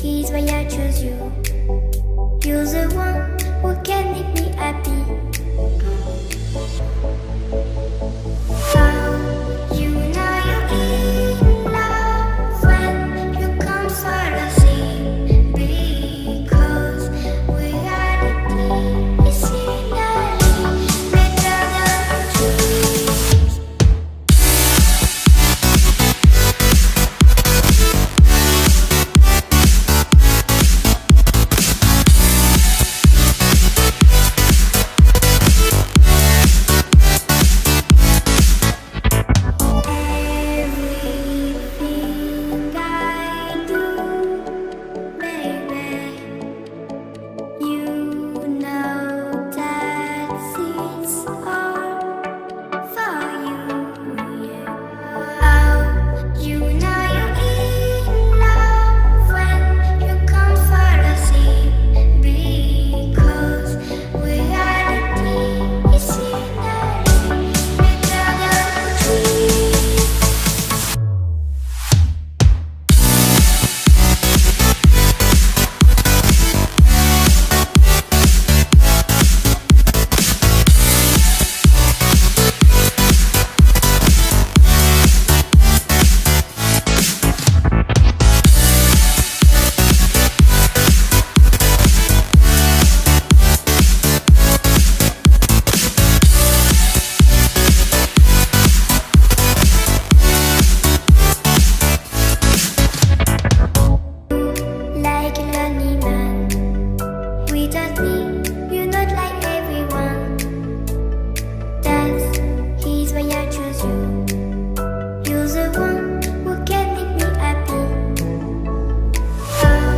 Here's why I chose you. You're the one who can make me happy. How you know you're in love when you come for the same. Because reality is finally better than dreams. Everything I do, baby, you know that it's all for you, yeah. Oh, you know you're in love when you come for the same. Because reality is finally better than dreams. Like a lonely man, without me, you're not like everyone. That's here's why I chose you. You're the one who can make me happy. Oh,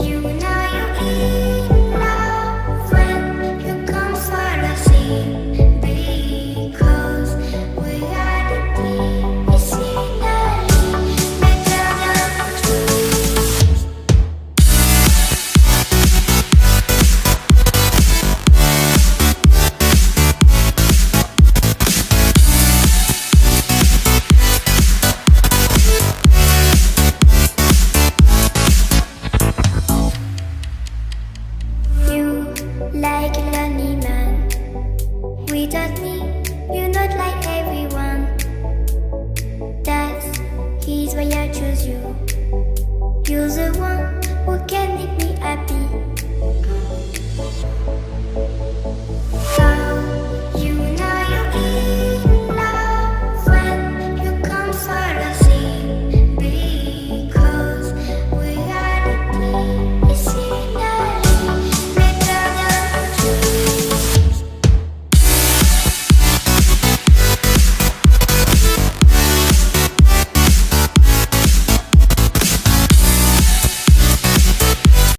you know you're in love when you come for the same. Because reality is finally better than dreams. You like a lonely man. Without me, you're not like everyone. That's here's why I chose you. You're the one